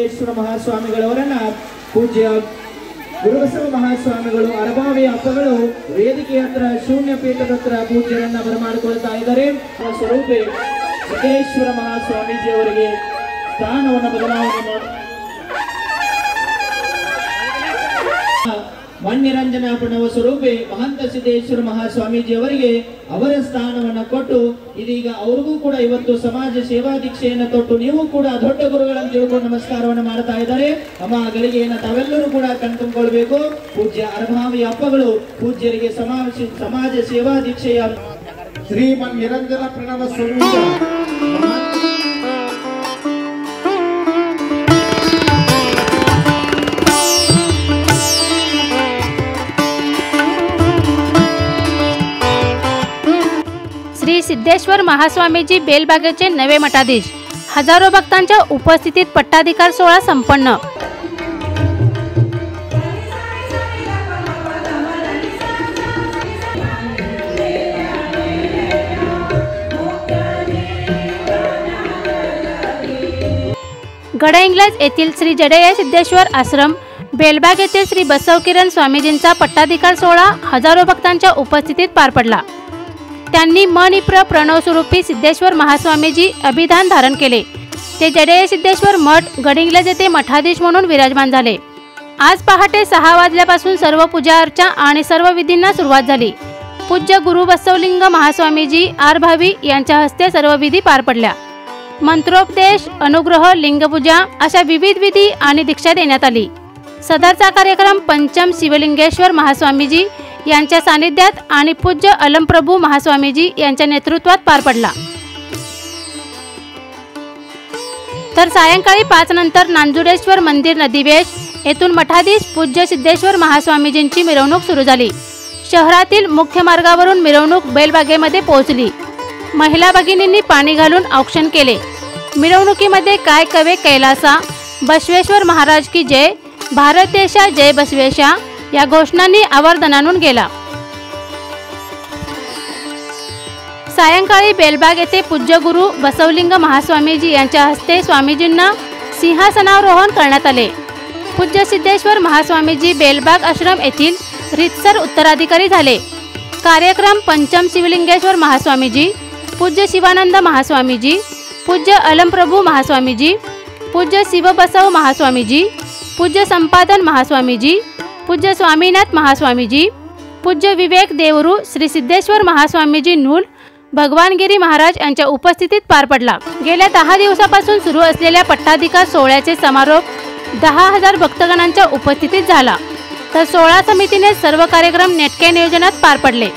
ಸಿದ್ದೇಶ್ವರ ಮಹಾಸ್ವಾಮಿಗಳವರನ್ನ ಪೂಜ್ಯ ಗುರುಬಸವ ಮಹಾಸ್ವಾಮಿಗಳು ಅರಭಾವಿ ಅಪ್ಪಗಳು ವೇದಿಕೆ ಹತ್ರ ಶೂನ್ಯ ಪೀಠದ ಹತ್ರ ಪೂಜ್ಯರನ್ನ ಬರಮಾಡಿಕೊಳ್ತಾ ಇದ್ದಾರೆ. ಸ್ವರೂಪೆ ಸಿದ್ದೇಶ್ವರ ಮಹಾಸ್ವಾಮೀಜಿ ಅವರಿಗೆ ಸ್ಥಾನವನ್ನು ಬದಲಾವಣೆ ಮಾಡಿ ಮಣ್ಯರಂಜನಾಪಣವ ಸ್ವರೂಪೆ ಮಹಂತ ಸಿದ್ದೇಶ್ವರ ಮಹಾಸ್ವಾಮೀಜಿ ಅವರಿಗೆ ಅವರ ಸ್ಥಾನವನ್ನು ಕೊಟ್ಟು ಇದೀಗ ಅವ್ರಿಗೂ ಕೂಡ ಇವತ್ತು ಸಮಾಜ ಸೇವಾ ದೀಕ್ಷೆಯನ್ನು ತೊಟ್ಟು ನೀವು ಕೂಡ ದೊಡ್ಡ ಗುರುಗಳನ್ನು ತಿಳ್ಕೊಂಡು ನಮಸ್ಕಾರವನ್ನು ಮಾಡ್ತಾ ಇದ್ದಾರೆ. ಅಮ್ಮ ಗಳಿಗೆಯನ್ನು ತಾವೆಲ್ಲರೂ ಕೂಡ ಕಣ್ತುಂಬಿಕೊಳ್ಬೇಕು. ಪೂಜ್ಯ ಅರಭಾವಿ ಅಪ್ಪಗಳು ಪೂಜ್ಯರಿಗೆ ಸಮಾಜ ಸೇವಾ ದೀಕ್ಷೆಯ ಶ್ರೀಮನ್ ನಿರಂಜನ ಪ್ರಣವ ಸ್ವರೂಪ श्री सिद्धेश्वर महास्वामीजी बेलबागेचे नवे मठाधीश. हजारो भक्तांच्या उपस्थितीत पट्टाधिकार सोहळा संपन्न. गडहिंग्लज येथील श्री जडेय सिद्धेश्वर आश्रम बेलबाग येथील श्री बसवकिरण स्वामीजींचा पट्टाधिकार सोहळा हजारो भक्तांच्या उपस्थितीत पार पडला. त्यांनी मणिप्र प्रणव स्वरूपी सिद्धेश्वर महास्वामीजी अभिधान धारण केले. ते जडेय सिद्धेश्वर मठ गडहिंग्लज येथे मठाधीश म्हणून विराजमान झाले. आज पहाटे 6 वाजल्यापासून सर्व पूजा अर्चा आणि सर्व विधींना सुरुवात झाली. पूज्य गुरु बसवलिंग महास्वामीजी आरभावी यांच्या हस्ते सर्व विधी पार पडल्या. मंत्रोपदेश, अनुग्रह, लिंगपूजा अशा विविध विधी आणि दीक्षा देण्यात आली. सदरचा कार्यक्रम पंचम शिवलिंगेश्वर महास्वामीजी यांच्या सानिध्यात आणि पूज्य अलमप्रभू महास्वामीजी यांच्या नेतृत्वात पार पडला. तर सायंकाळी 5 नंतर नांजुडेश्वर मंदिर नदीवेश येथून मठाधीश पूज्य सिद्धेश्वर महास्वामीजींची मिरवणूक सुरू झाली. शहरातील मुख्य मार्गावरून मिरवणूक बेलबागेमध्ये पोहोचली. महिला भगिनींनी पाणी घालून औक्षण केले. मिरवणुकीमध्ये काय कवे कैलासा, बसवेश्वर महाराज की जय, भारत देशा जय बसवेशा या घोषणांनी आवर्तनानून गेला. सायंकाळी बेलबाग येथे पूज्य गुरु बसवलिंग महास्वामीजी यांच्या हस्ते स्वामीजींना सिंहासनारोहण करण्यात आले. पूज्य सिद्धेश्वर महास्वामीजी बेलबाग आश्रम येथील रीतसर उत्तराधिकारी झाले. कार्यक्रम पंचम शिवलिंगेश्वर महास्वामीजी, पूज्य शिवानंद महास्वामीजी, पूज्य अलमप्रभू महास्वामीजी, पूज्य शिवबसव महास्वामीजी, पूज्य संपादन महास्वामीजी, पूज्य स्वामीनाथ महास्वामीजी, पूज्य विवेक देवरू, श्री सिद्धेश्वर महास्वामीजी नूल, भगवानगिरी महाराज यांच्या उपस्थितीत पार पडला. गेल्या 10 दिवसापासून सुरू असलेल्या पट्टाधिकार सोहळ्याचे समारोप 10,000 भक्तगणांच्या उपस्थितीत झाला. तर सोहळा समितीने सर्व कार्यक्रम नेटके नियोजनात पार पडले.